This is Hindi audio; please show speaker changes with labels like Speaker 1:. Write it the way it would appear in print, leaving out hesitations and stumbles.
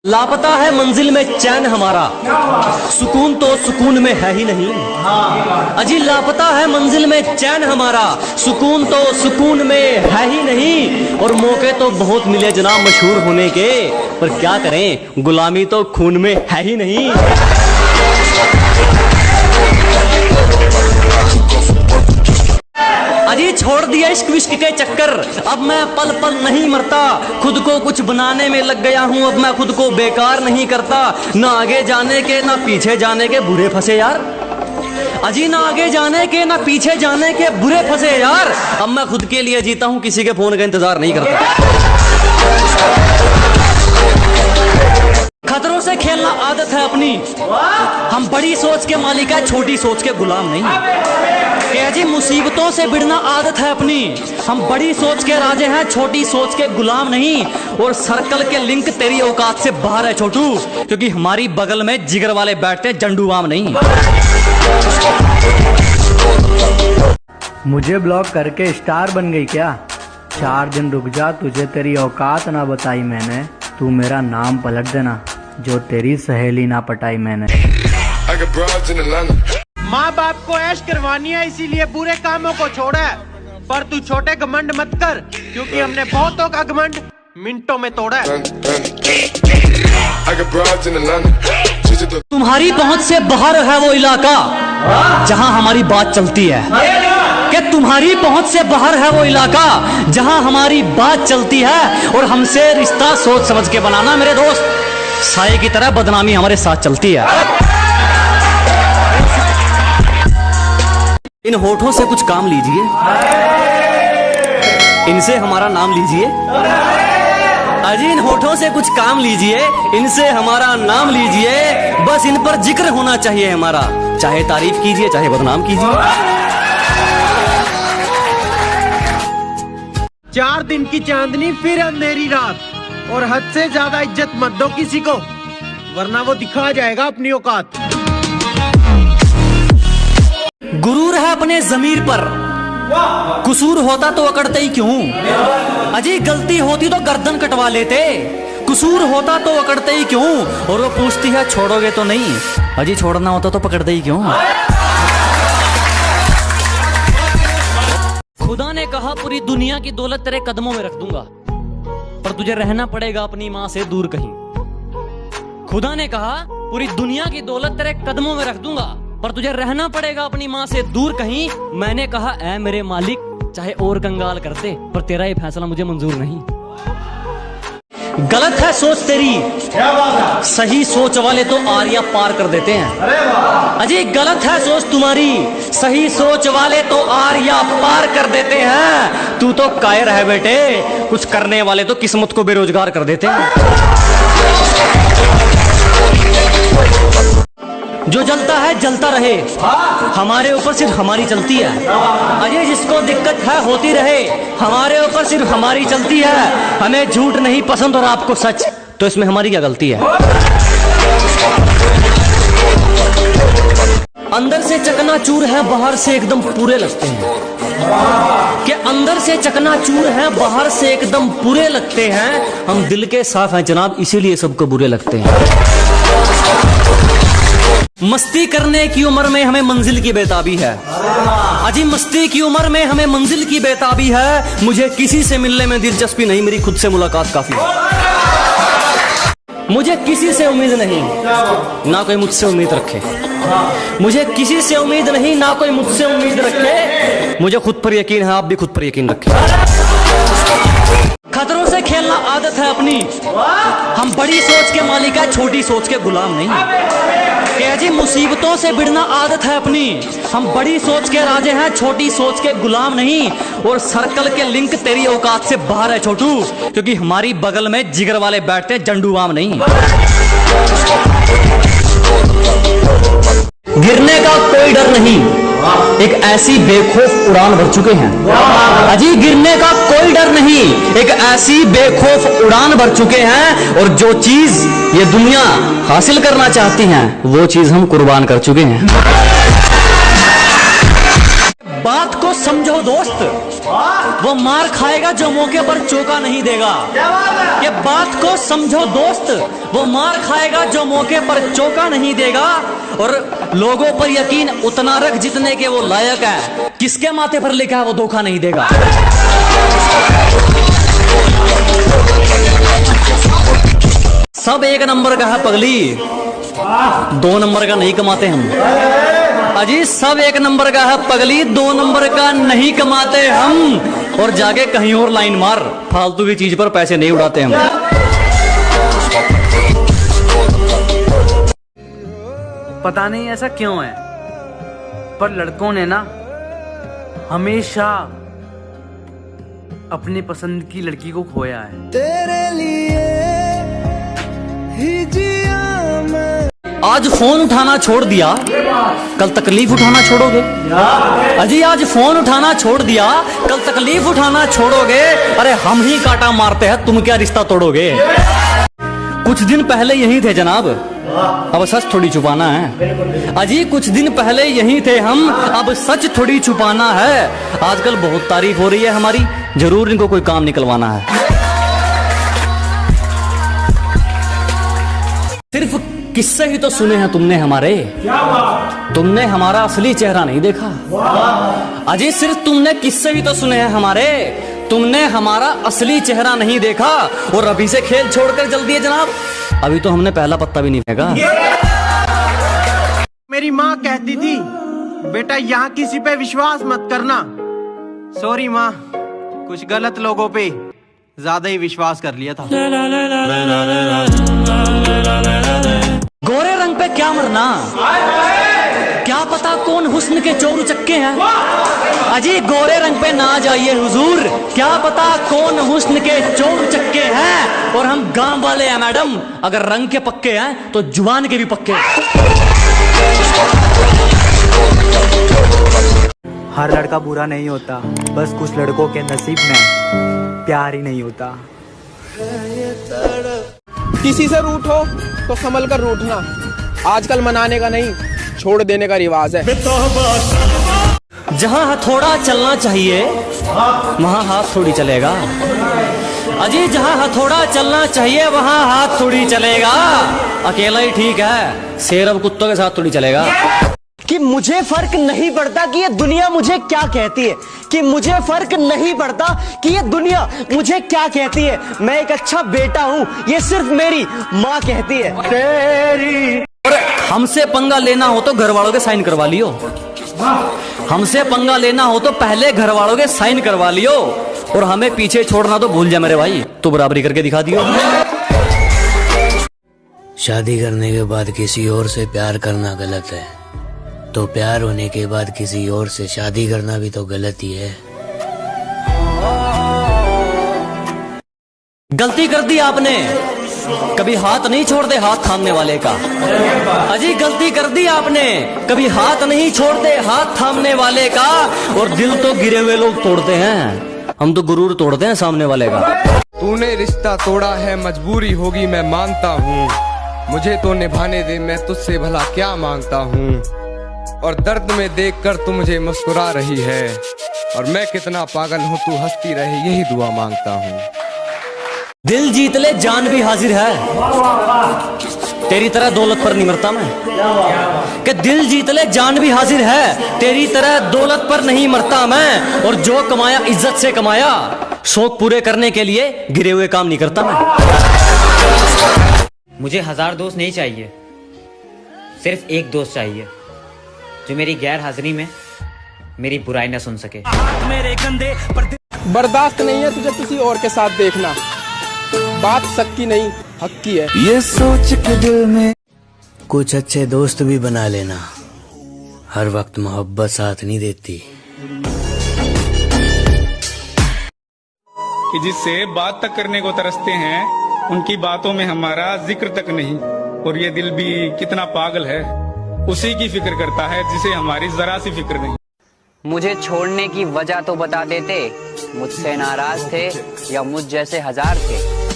Speaker 1: लापता है मंजिल में चैन हमारा, सुकून तो सुकून में है ही नहीं। अजी लापता है मंजिल में चैन हमारा, सुकून तो सुकून में है ही नहीं। और मौके तो बहुत मिले जनाब मशहूर होने के, पर क्या करें गुलामी तो खून में है ही नहीं। अजी छोड़ दिया इश्क विश्क के चक्कर, अब मैं पल पल नहीं मरता। खुद को कुछ बनाने में लग गया हूँ, अब मैं खुद को बेकार नहीं करता। ना आगे जाने के ना पीछे जाने के बुरे फंसे यार। अजी ना आगे जाने के ना पीछे जाने के बुरे फंसे यार। अब मैं खुद के लिए जीता हूँ, किसी के फोन का इंतजार नहीं करता। खतरों से खेलना आदत है अपनी, हम बड़ी सोच के मालिक है, छोटी सोच के गुलाम नहीं। जी मुसीबतों से भिड़ना आदत है अपनी, हम बड़ी सोच के राजे हैं, छोटी सोच के गुलाम नहीं। और सर्कल के लिंक तेरी औकात से बाहर है छोटू, क्योंकि हमारी बगल में जिगर वाले बैठते हैं, जंडूबाम नहीं।
Speaker 2: मुझे ब्लॉक करके स्टार बन गई क्या? 4 दिन रुक जा, तुझे तेरी औकात ना बताई मैंने। तू मेरा नाम पलट देना, जो तेरी सहेली ना पटाई मैंने।
Speaker 3: माँ बाप को ऐश करवानी है, इसीलिए बुरे कामों को छोड़ा है। पर तू छोटे घमंड मत कर, क्योंकि हमने बहुतों का घमंड मिनटों में तोड़ा है।
Speaker 1: तुम्हारी पहुंच से बाहर है वो इलाका जहां हमारी बात चलती है। कि तुम्हारी पहुंच से बाहर है वो इलाका जहां हमारी बात चलती है। और हमसे रिश्ता सोच समझ के बनाना मेरे दोस्त, साये की तरह बदनामी हमारे साथ चलती है। इन होठों से कुछ काम लीजिए, इनसे हमारा नाम लीजिए। अजी इन होठों से कुछ काम लीजिए, इनसे हमारा नाम लीजिए। बस इन पर जिक्र होना चाहिए हमारा, चाहे तारीफ कीजिए चाहे बदनाम कीजिए।
Speaker 3: 4 दिन की चांदनी फिर अंधेरी रात, और हद से ज्यादा इज्जत मत दो किसी को, वरना वो दिखा जाएगा अपनी औकात।
Speaker 1: गुरूर है अपने जमीर पर, कुसूर होता तो अकड़ते ही क्यों। अजी गलती होती तो गर्दन कटवा लेते, कुसूर होता तो अकड़ते ही क्यों। और वो पूछती है छोड़ोगे तो नहीं, अजी छोड़ना होता तो पकड़ते ही क्यों। खुदा ने कहा पूरी दुनिया की दौलत तेरे कदमों में रख दूंगा, पर तुझे रहना पड़ेगा अपनी माँ से दूर कहीं। खुदा ने कहा पूरी दुनिया की दौलत तेरे कदमों में रख दूंगा, पर तुझे रहना पड़ेगा अपनी माँ से दूर कहीं। मैंने कहा ऐ मेरे मालिक, चाहे और कंगाल करते, पर तेरा ये फैसला मुझे मंजूर नहीं। गलत है सोच तेरी, सही सोच वाले तो आरिया पार कर देते हैं। अजी गलत है सोच तुम्हारी, सही सोच वाले तो आरिया पार कर देते हैं। तू तो कायर है बेटे, कुछ करने वाले तो किस्मत को बेरोजगार कर देते हैं। जो जलता है जलता रहे, हमारे ऊपर सिर्फ हमारी चलती है। अजय जिसको दिक्कत है होती रहे, हमारे ऊपर सिर्फ हमारी चलती है। हमें झूठ नहीं पसंद और आपको सच, तो इसमें हमारी क्या गलती है। अंदर से चकनाचूर है, बाहर से एकदम पूरे लगते हैं। कि अंदर से चकनाचूर है, बाहर से एकदम पूरे लगते हैं। हम दिल के साफ हैं जनाब, इसीलिए सबको बुरे लगते हैं। मस्ती करने की उम्र में हमें मंजिल की बेताबी है। अजी मस्ती की उम्र में हमें मंजिल की बेताबी है। मुझे किसी से मिलने में दिलचस्पी नहीं, मेरी खुद से मुलाकात काफी है। मुझे किसी से उम्मीद नहीं, ना कोई मुझसे उम्मीद रखे। मुझे किसी से उम्मीद नहीं, ना कोई मुझसे उम्मीद रखे। मुझे खुद पर यकीन है, आप भी खुद पर यकीन रखें। खतरों से खेलना आदत है अपनी, हम बड़ी सोच के मालिक है, छोटी सोच के गुलाम नहीं। जी मुसीबतों से भिड़ना आदत है अपनी, हम बड़ी सोच के राजे हैं, छोटी सोच के गुलाम नहीं। और सर्कल के लिंक तेरी औकात से बाहर है छोटू, क्योंकि हमारी बगल में जिगर वाले बैठते हैं, जंडूबाम नहीं। गिरने का कोई डर नहीं, एक ऐसी बेखौफ उड़ान भर चुके हैं। अजी गिरने का कोई डर नहीं, एक ऐसी बेखौफ उड़ान भर चुके हैं। और जो चीज ये दुनिया हासिल करना चाहती हैं, वो चीज हम कुर्बान कर चुके हैं। बात को समझो दोस्त, वो मार खाएगा जो मौके पर चौका नहीं देगा। ये बात को समझो दोस्त, वो मार खाएगा जो मौके पर चौका नहीं देगा। और लोगों पर यकीन उतना रख जितने के वो लायक है, किसके माथे पर लिखा है वो धोखा नहीं देगा। सब एक नंबर का है पगली, 2 नंबर का नहीं कमाते हम। अजी सब एक नंबर का है पगली, 2 नंबर का नहीं कमाते हम। और जाके कहीं और लाइन मार, फालतू की चीज पर पैसे नहीं उड़ाते हम।
Speaker 2: पता नहीं ऐसा क्यों है, पर लड़कों ने ना हमेशा अपनी पसंद की लड़की को खोया है।
Speaker 4: तेरे लिए ही जिया मैं।
Speaker 1: आज फोन उठाना छोड़ दिया, कल तकलीफ उठाना छोड़ोगे। अजी आज फोन उठाना छोड़ दिया, कल तकलीफ उठाना छोड़ोगे। अरे हम ही कांटा मारते हैं, तुम क्या रिश्ता तोड़ोगे। कुछ दिन पहले यही थे जनाब, अब सच थोड़ी छुपाना है। अजी कुछ दिन पहले यही थे हम, अब सच थोड़ी छुपाना है। आजकल बहुत तारीफ हो रही है हमारी, जरूर इनको कोई काम निकलवाना है। सिर्फ किस्से ही तो सुने हैं तुमने हमारे, तुमने हमारा असली चेहरा नहीं देखा। अजी सिर्फ तुमने किस्से ही तो सुने हैं हमारे, तुमने हमारा असली चेहरा नहीं देखा। और अभी से खेल छोड़कर जल्दी दिए जनाब, अभी तो हमने पहला पत्ता भी नहीं फेंका।
Speaker 3: मेरी माँ कहती थी बेटा यहाँ किसी पे विश्वास मत करना। सॉरी माँ, कुछ गलत लोगों पे ज्यादा ही विश्वास कर लिया था।
Speaker 1: गोरे रंग पे क्या मरना, क्या पता कौन हुस्न के चोर चक्के हैं। अजी गोरे रंग पे ना जाइए हुजूर, क्या पता कौन हुस्न के चोर चक्के हैं। और हम गांव वाले हैं मैडम, अगर रंग के पक्के हैं तो जुबान के भी पक्के।
Speaker 5: हर लड़का बुरा नहीं होता, बस कुछ लड़कों के नसीब में प्यार ही नहीं होता।
Speaker 6: किसी से रूठो तो संभल कर रूठना, आजकल मनाने का नहीं छोड़ देने का रिवाज है।
Speaker 1: जहां हथौड़ा चलना चाहिए वहां हाथ थोड़ी चलेगा। अजी जहां हथौड़ा चलना चाहिए वहां हाथ थोड़ी चलेगा। अकेला ही ठीक है, शेर अब कुत्तों के साथ थोड़ी चलेगा।
Speaker 7: कि मुझे फर्क नहीं पड़ता कि ये दुनिया मुझे क्या कहती है, कि मुझे फर्क नहीं पड़ता कि ये दुनिया मुझे क्या कहती है। मैं एक अच्छा बेटा हूँ, ये सिर्फ मेरी माँ कहती है। तेरी
Speaker 1: हमसे पंगा लेना हो तो घर वालों के साइन करवा लियो, हमसे पंगा लेना हो तो पहले घर वालों के साइन करवा लियो। और हमें पीछे छोड़ना तो भूल जा मेरे भाई, तो बराबरी करके दिखा दियो।
Speaker 8: शादी करने के बाद किसी और से प्यार करना गलत है, तो प्यार होने के बाद किसी और से शादी करना भी तो गलत ही है।
Speaker 1: गलती कर दी आपने, कभी हाथ नहीं छोड़ते हाथ थामने वाले का। अजी गलती कर दी आपने, कभी हाथ नहीं छोड़ते हाथ थामने वाले का। और दिल तो गिरे हुए लोग तोड़ते हैं, हम तो गुरूर तोड़ते हैं सामने वाले का।
Speaker 6: तूने रिश्ता तोड़ा है, मजबूरी होगी मैं मानता हूँ, मुझे तो निभाने दे, मैं तुझसे भला क्या मांगता हूँ। और दर्द में देखकर तू मुझे मुस्कुरा रही है, और मैं कितना पागल हूँ तू हंसती रहे, यही दुआ मांगता हूँ।
Speaker 1: दिल जीत ले जान भी हाजिर है, तेरी तरह दौलत पर नहीं मरता मैं। कि दिल जीत ले जान भी हाजिर है, तेरी तरह दौलत पर नहीं मरता मैं। और जो कमाया इज्जत से कमाया, शौक पूरे करने के लिए गिरे हुए काम नहीं करता मैं।
Speaker 9: मुझे 1000 दोस्त नहीं चाहिए, सिर्फ एक दोस्त चाहिए जो मेरी गैर हाजिरी में मेरी बुराई न सुन सके।
Speaker 6: बर्दाश्त नहीं है तुझे किसी और के साथ देखना, बात सक्की नहीं हक्की है।
Speaker 4: ये सोच के दिल में
Speaker 8: कुछ अच्छे दोस्त भी बना लेना, हर वक्त मोहब्बत साथ नहीं देती।
Speaker 10: कि जिससे बात तक करने को तरसते हैं, उनकी बातों में हमारा जिक्र तक नहीं। और ये दिल भी कितना पागल है, उसी की फिक्र करता है जिसे हमारी जरा सी फिक्र नहीं।
Speaker 11: मुझे छोड़ने की वजह तो बता देते, मुझसे नाराज थे या मुझ जैसे 1000 थे।